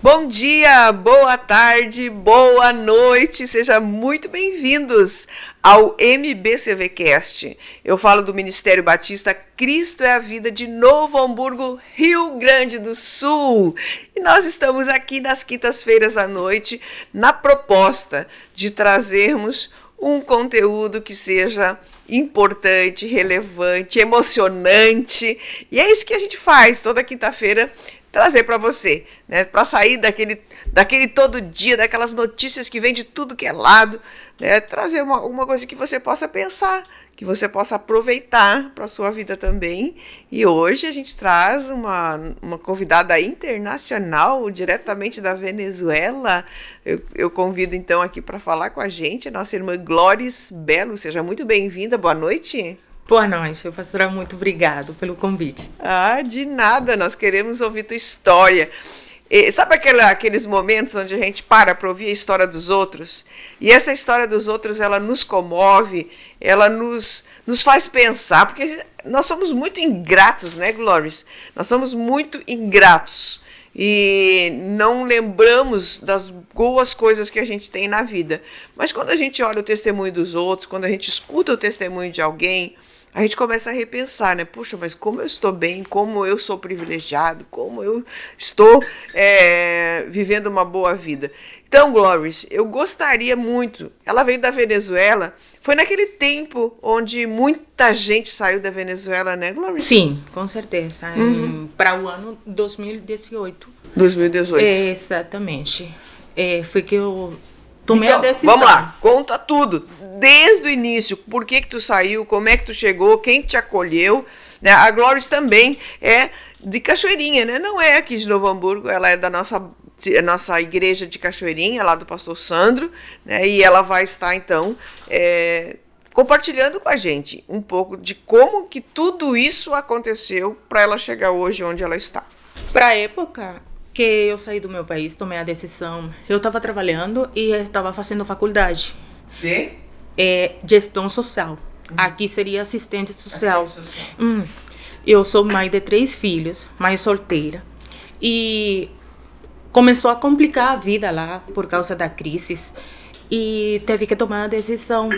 Bom dia, boa tarde, boa noite, sejam muito bem-vindos ao MBCVcast. Eu falo do Ministério Batista Cristo é a Vida de Novo Hamburgo, Rio Grande do Sul. E nós estamos aqui nas quintas-feiras à noite na proposta de trazermos um conteúdo que seja importante, relevante, emocionante. E é isso que a gente faz toda quinta-feira, trazer para você, né? Para sair daquele todo dia, daquelas notícias que vêm de tudo que é lado, né? Trazer uma coisa que você possa pensar, que você possa aproveitar para a sua vida também. E hoje a gente traz uma convidada internacional, diretamente da Venezuela. Eu convido então aqui para falar com a gente a nossa irmã Glóris Belo. Seja muito bem-vinda, boa noite. Boa noite, pastora, muito obrigado pelo convite. De nada, nós queremos ouvir tua história. Sabe aqueles momentos onde a gente para ouvir a história dos outros? E essa história dos outros, ela nos comove, ela nos faz pensar, porque nós somos muito ingratos, né, Glóris? Nós somos muito ingratos e não lembramos das boas coisas que a gente tem na vida. Mas quando a gente olha o testemunho dos outros, quando a gente escuta o testemunho de alguém, a gente começa a repensar, né? Puxa, mas como eu estou bem, como eu sou privilegiado, como eu estou vivendo uma boa vida. Então, Glóris, eu gostaria muito, ela veio da Venezuela, foi naquele tempo onde muita gente saiu da Venezuela, né, Glóris? Sim, com certeza, para o ano 2018. 2018. Exatamente, foi que eu tomei a decisão. Vamos lá, conta tudo, desde o início, por que tu saiu, como é que tu chegou, quem te acolheu, né? A Glóris também é de Cachoeirinha, né? Não é aqui de Novo Hamburgo, ela é da nossa igreja de Cachoeirinha, lá do pastor Sandro, né? E ela vai estar então compartilhando com a gente um pouco de como que tudo isso aconteceu para ela chegar hoje onde ela está. Para a época que eu saí do meu país, tomei a decisão. Eu estava trabalhando e estava fazendo faculdade de gestão social. Aqui seria assistente social. Eu sou mãe de 3 filhos, mãe solteira. E começou a complicar a vida lá por causa da crise. E teve que tomar a decisão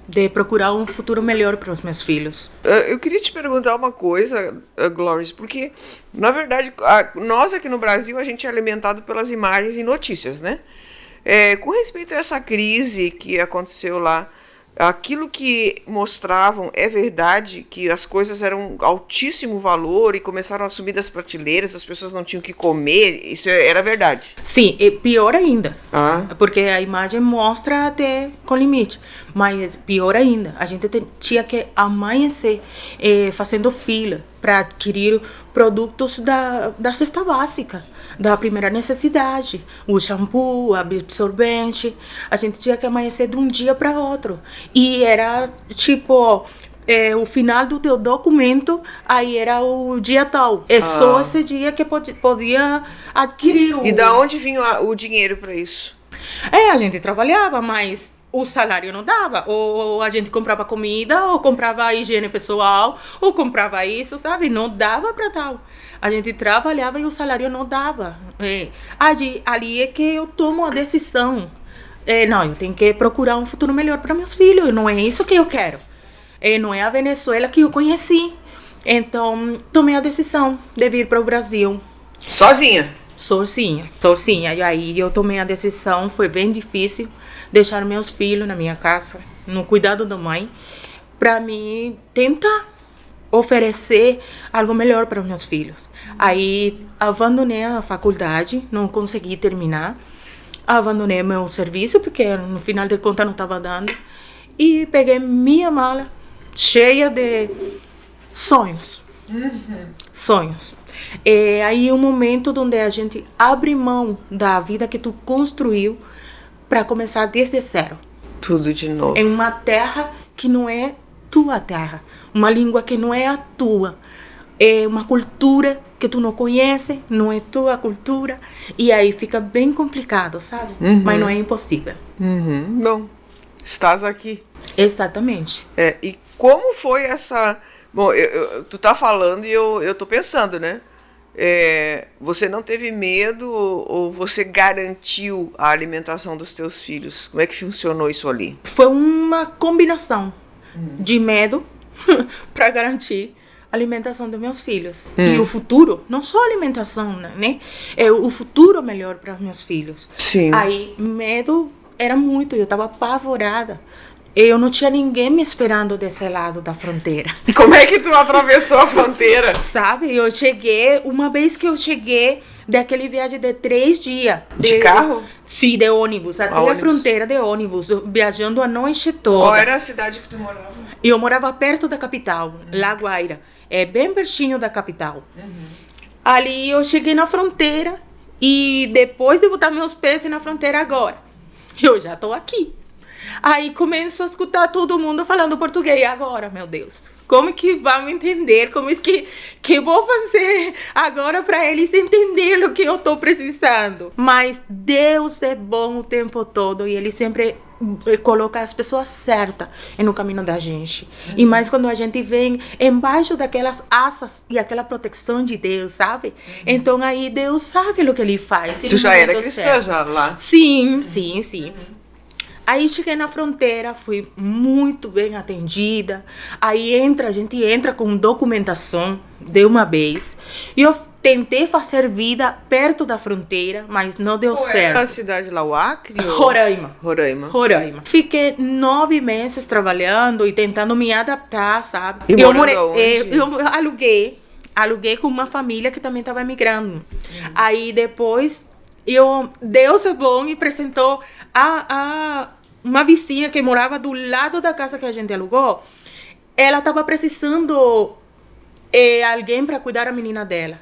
de procurar um futuro melhor para os meus filhos. Eu queria te perguntar uma coisa, Glóris, porque, na verdade, nós aqui no Brasil, a gente é alimentado pelas imagens e notícias, né? Com respeito a essa crise que aconteceu lá, aquilo que mostravam é verdade, que as coisas eram altíssimo valor e começaram a subir das prateleiras, as pessoas não tinham o que comer, isso era verdade? Sim, e pior ainda, porque a imagem mostra até com limite, mas pior ainda, a gente tinha que amanhecer fazendo fila para adquirir produtos da cesta básica, da primeira necessidade, o shampoo, o absorvente. A gente tinha que amanhecer de um dia para outro. E era tipo, o final do teu documento, aí era o dia tal. Só esse dia que podia adquirir E da onde vinha o dinheiro para isso? A gente trabalhava, mas o salário não dava, ou a gente comprava comida, ou comprava higiene pessoal, ou comprava isso, sabe? Não dava para tal. A gente trabalhava e o salário não dava. Ali é que eu tomo a decisão. Não, eu tenho que procurar um futuro melhor para meus filhos, não é isso que eu quero. Não é a Venezuela que eu conheci. Então, tomei a decisão de vir para o Brasil. Sozinha? Sozinha. E aí eu tomei a decisão, foi bem difícil deixar meus filhos na minha casa, no cuidado da mãe, para mim tentar oferecer algo melhor para os meus filhos. Aí abandonei a faculdade, não consegui terminar, abandonei meu serviço, porque no final de contas não estava dando, e peguei minha mala cheia de sonhos. Sonhos. Aí um momento onde a gente abre mão da vida que tu construiu para começar desde zero. Tudo de novo. Em uma terra que não é tua terra. Uma língua que não é a tua. É uma cultura que tu não conhece, não é tua cultura. E aí fica bem complicado, sabe? Mas não é impossível. Bom, estás aqui. Exatamente. E como foi essa... Bom, tu tá falando e eu tô pensando, né? você não teve medo ou você garantiu a alimentação dos teus filhos? Como é que funcionou isso ali? Foi uma combinação de medo para garantir a alimentação dos meus filhos. E o futuro, não só a alimentação, né? É o futuro melhor para os meus filhos. Sim. Aí, medo era muito, eu estava apavorada. Eu não tinha ninguém me esperando desse lado da fronteira. Como é que tu atravessou a fronteira? Sabe, uma vez que eu cheguei daquele viagem de 3 dias. De carro? Sim, de ônibus, até a fronteira de ônibus, viajando a noite toda. Qual era a cidade que tu morava? Eu morava perto da capital, La Guaira. É bem pertinho da capital. Ali eu cheguei na fronteira e depois de botar meus pés na fronteira agora, eu já tô aqui. Aí começo a escutar todo mundo falando português. Agora, meu Deus, como que vão entender? Como é que eu vou fazer agora para eles entenderem o que eu tô precisando? Mas Deus é bom o tempo todo e Ele sempre coloca as pessoas certas no caminho da gente. E mais quando a gente vem embaixo daquelas asas e aquela proteção de Deus, sabe? Então aí Deus sabe o que Ele faz. Tu já era cristã já lá? Sim. Aí cheguei na fronteira, fui muito bem atendida. Aí a gente entra com documentação de uma vez. E eu tentei fazer vida perto da fronteira, mas não deu certo. Era a cidade lá, o Acre? Roraima. Roraima. Fiquei 9 meses trabalhando e tentando me adaptar, sabe? E eu aluguei com uma família que também estava migrando. Aí depois Deus é bom e apresentou uma vizinha que morava do lado da casa que a gente alugou. Ela estava precisando alguém para cuidar da menina dela.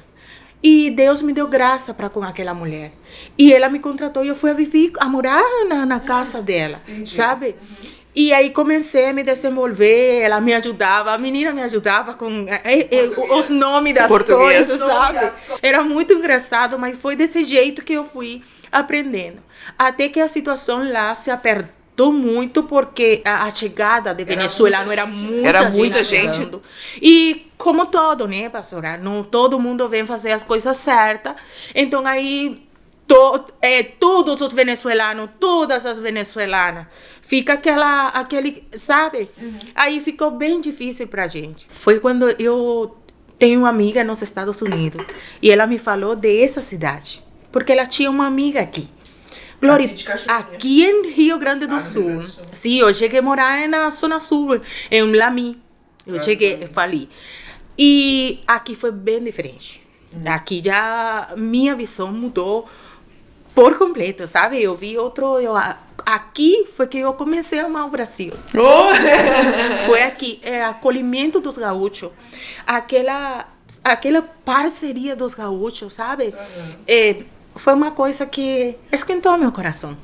E Deus me deu graça para com aquela mulher. E ela me contratou e eu fui a morar na casa dela, sabe? E aí comecei a me desenvolver, ela me ajudava, a menina me ajudava com os nomes das coisas, sabe? Era muito engraçado, mas foi desse jeito que eu fui aprendendo. Até que a situação lá se apertou muito, porque a chegada de venezuelano era muita gente chegando. E como todo, né, pastora? Não todo mundo vem fazer as coisas certas. Então aí todos os venezuelanos, todas as venezuelanas, fica aquele, sabe? Aí ficou bem difícil pra gente. Foi quando eu tenho uma amiga nos Estados Unidos e ela me falou dessa cidade, porque ela tinha uma amiga aqui. Glória, aqui em Rio Grande do Sul. Sim, eu cheguei a morar na Zona Sul, em Lami. Eu falei. E aqui foi bem diferente. Aqui já minha visão mudou por completo, sabe? Eu vi aqui foi que eu comecei a amar o Brasil. Foi aqui, acolhimento dos gaúchos, aquela parceria dos gaúchos, sabe? Foi uma coisa que esquentou meu coração.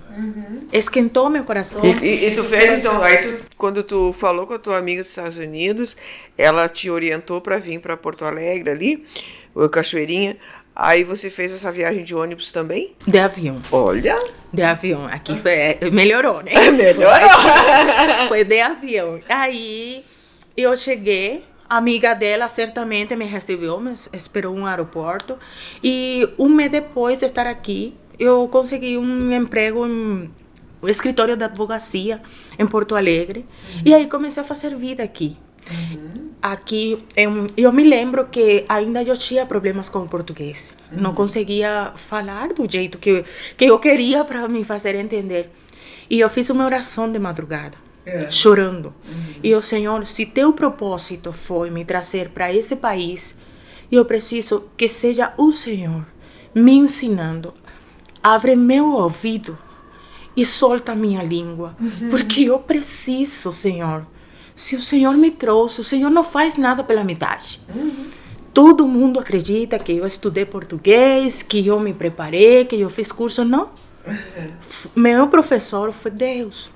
Esquentou meu coração. E tu fez, então, aí quando tu falou com a tua amiga dos Estados Unidos, ela te orientou para vir para Porto Alegre ali, o Cachoeirinha. Aí você fez essa viagem de ônibus também? De avião. Olha. De avião. Aqui melhorou, né? Melhorou. Foi de avião. Aí eu cheguei, a amiga dela certamente me recebeu, me esperou no aeroporto. E um mês depois de estar aqui, eu consegui um emprego no escritório da advocacia em Porto Alegre. E aí comecei a fazer vida aqui. Aqui, eu me lembro que ainda eu tinha problemas com o português. Não conseguia falar do jeito que eu queria para me fazer entender. E eu fiz uma oração de madrugada, chorando. E o Senhor, se teu propósito foi me trazer para esse país, eu preciso que seja o Senhor me ensinando. Abre meu ouvido e solta minha língua, porque eu preciso, Senhor. Se o Senhor me trouxe, o Senhor não faz nada pela metade. Todo mundo acredita que eu estudei português, que eu me preparei, que eu fiz curso. Não. Meu professor foi Deus.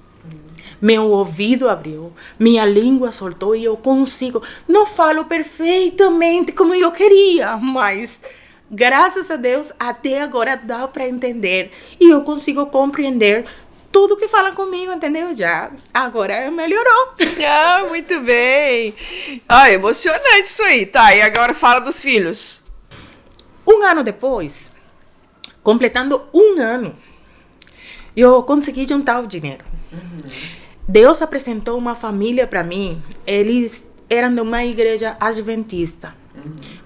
Meu ouvido abriu, minha língua soltou e eu consigo. Não falo perfeitamente como eu queria, mas graças a Deus até agora dá para entender. E eu consigo compreender tudo que fala comigo, entendeu? Já agora melhorou. Muito bem. Emocionante isso aí. Tá, e agora fala dos filhos. Um ano depois, completando um ano, eu consegui juntar o dinheiro. Deus apresentou uma família para mim. Eles eram de uma igreja adventista.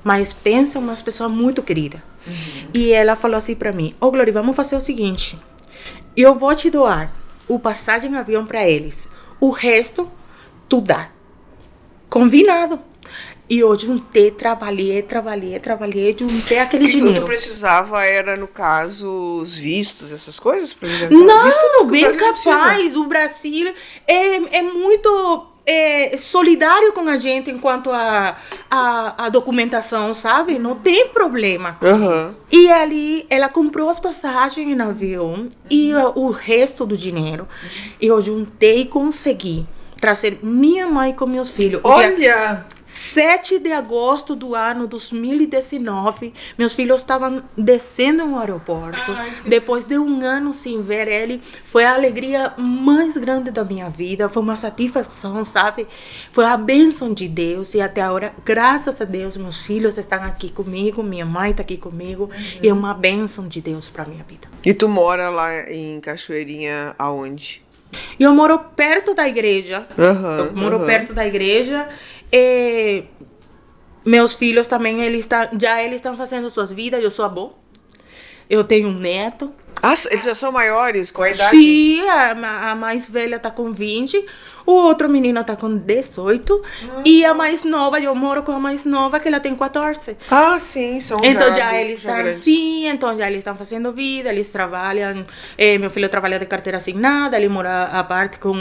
Mas pensa, umas pessoas muito queridas. E ela falou assim para mim: Ô Glória, vamos fazer o seguinte. Eu vou te doar o passagem de avião para eles. O resto, tu dá. Combinado. E eu juntei, trabalhei, juntei aquele dinheiro. O que tu precisava era, no caso, os vistos, essas coisas? Por exemplo, não, visto bem capaz. O Brasil é muito solidário com a gente enquanto a documentação, sabe? Não tem problema com isso. E ali, ela comprou as passagens no avião e o resto do dinheiro eu juntei e consegui trazer minha mãe com meus filhos. Olha! 7 de agosto do ano 2019, meus filhos estavam descendo no aeroporto. Depois de um ano sem ver ele, foi a alegria mais grande da minha vida. Foi uma satisfação, sabe? Foi a bênção de Deus. E até agora, graças a Deus, meus filhos estão aqui comigo, minha mãe está aqui comigo. E é uma bênção de Deus para minha vida. E tu mora lá em Cachoeirinha, aonde? Eu moro perto da igreja. Eu moro perto da igreja. Meus filhos também, eles estão fazendo suas vidas. Eu sou avó. Eu tenho um neto. Ah, eles já são maiores? Qual a idade? Sim, a mais velha tá com 20. O outro menino tá com 18. E a mais nova, eu moro com a mais nova, que ela tem 14. Ah, sim, são então já eles estão assim, então já eles estão fazendo vida, eles trabalham. Meu filho trabalha de carteira assinada, ele mora à parte com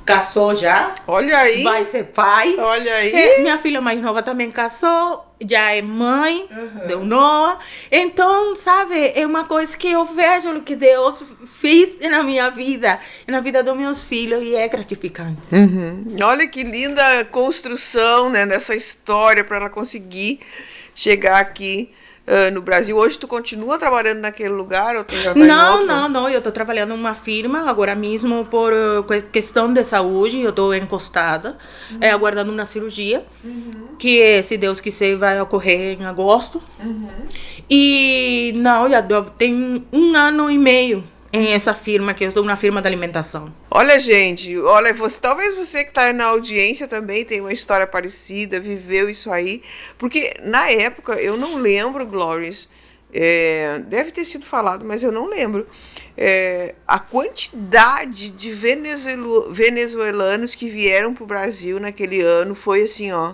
casou já. Olha aí. Vai ser pai. Olha aí. Minha filha mais nova também casou. Já é mãe. Deu Noah. Então, sabe, é uma coisa que eu vejo o que Deus fez na minha vida. E na vida dos meus filhos. E é gratificante. Olha que linda construção, né, dessa história para ela conseguir chegar aqui no Brasil. Hoje tu continua trabalhando naquele lugar ou tu já tá em outro? Não, eu tô trabalhando em uma firma agora mesmo por questão de saúde. Eu tô encostada, aguardando uma cirurgia que, se Deus quiser, vai ocorrer em agosto. E não, já tem 1 ano e meio em essa firma, que eu estou na firma de alimentação. Olha, gente, talvez você que está na audiência também tem uma história parecida, viveu isso aí, porque na época, eu não lembro, Glóris, deve ter sido falado, mas eu não lembro, a quantidade de venezuelanos que vieram para o Brasil naquele ano foi assim, ó.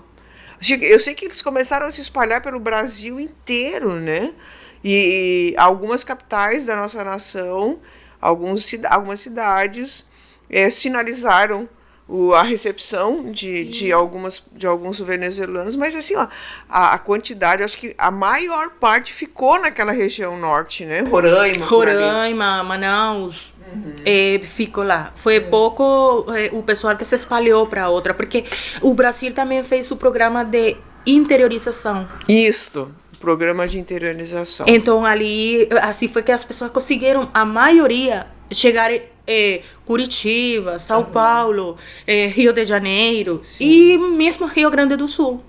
Eu sei que eles começaram a se espalhar pelo Brasil inteiro, né? E algumas capitais da nossa nação, algumas cidades sinalizaram a recepção de alguns venezuelanos, mas assim, ó, a quantidade, acho que a maior parte ficou naquela região norte, né? Roraima, Manaus, ficou lá. Foi pouco o pessoal que se espalhou para outra, porque o Brasil também fez o programa de interiorização. Isso. Programa de interiorização. Então, ali, assim foi que as pessoas conseguiram, a maioria, chegar Curitiba, São Paulo, Rio de Janeiro. Sim. E mesmo Rio Grande do Sul.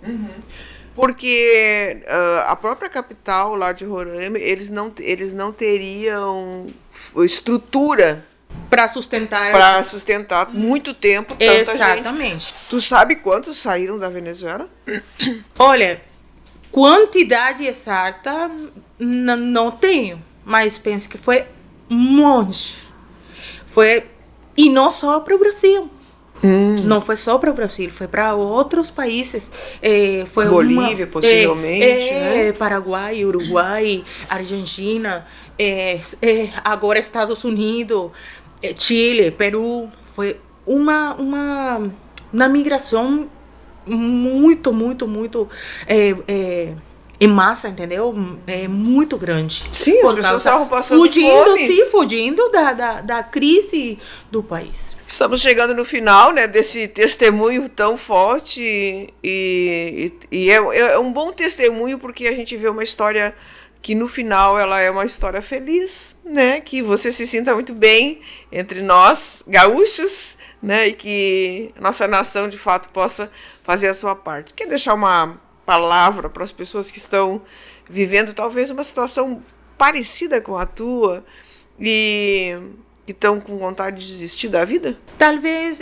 Porque a própria capital lá de Roraima, eles não teriam estrutura para sustentar muito tempo tanta Exatamente. Gente. Tu sabe quantos saíram da Venezuela? Olha, quantidade exata não tenho, mas penso que foi um monte. E não só para o Brasil. Não foi só para o Brasil, foi para outros países. Foi Bolívia, possivelmente, né? Paraguai, Uruguai, Argentina, agora Estados Unidos, Chile, Peru. Foi uma migração muito em massa, entendeu? É muito grande. Sim, as pessoas estavam passando fome. Fugindo da crise do país. Estamos chegando no final, né, desse testemunho tão forte e é um bom testemunho, porque a gente vê uma história que no final ela é uma história feliz, né, que você se sinta muito bem entre nós, gaúchos, né, e que nossa nação de fato possa fazer a sua parte. Quer deixar uma palavra para as pessoas que estão vivendo talvez uma situação parecida com a tua e que estão com vontade de desistir da vida? Talvez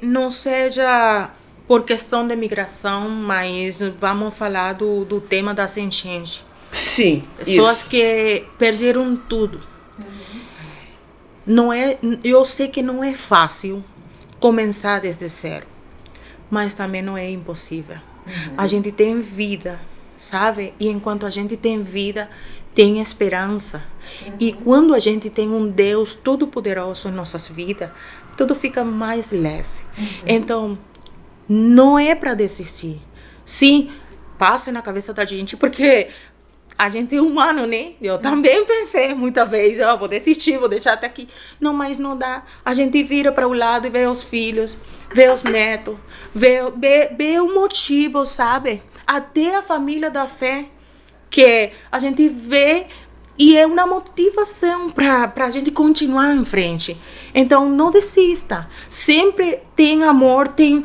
não seja por questão de migração, mas vamos falar do tema das enchentes. Sim, pessoas isso. que perderam tudo. Não é, eu sei que não é fácil começar desde zero, mas também não é impossível. A gente tem vida, sabe? E enquanto a gente tem vida, tem esperança. E quando a gente tem um Deus todo-poderoso em nossas vidas, tudo fica mais leve. Então, não é para desistir. Sim, passa na cabeça da gente, porque a gente é humano, né? Eu também pensei muitas vezes, vou desistir, vou deixar até aqui. Não, mas não dá. A gente vira para o lado e vê os filhos, vê os netos, vê o motivo, sabe? Até a família da fé, que a gente vê e é uma motivação para a gente continuar em frente. Então, não desista. Sempre tem amor, tem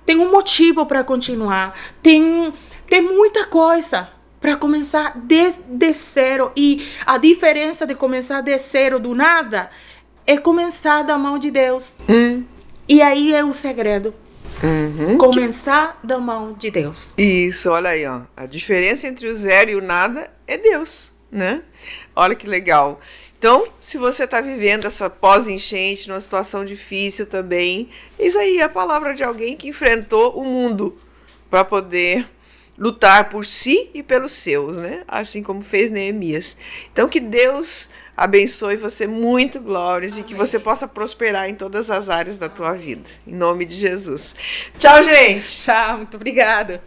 um motivo para continuar. Tem muita coisa para começar de zero. E a diferença de começar de zero do nada é começar da mão de Deus. E aí é o segredo. Começar da mão de Deus. Isso, olha aí, ó. A diferença entre o zero e o nada é Deus, né? Olha que legal. Então, se você está vivendo essa pós-enchente, numa situação difícil também, isso aí é a palavra de alguém que enfrentou o mundo para poder lutar por si e pelos seus, né? Assim como fez Neemias. Então, que Deus abençoe você muito, Glórias, e que você possa prosperar em todas as áreas da tua vida. Em nome de Jesus. Tchau, gente! Tchau, muito obrigada.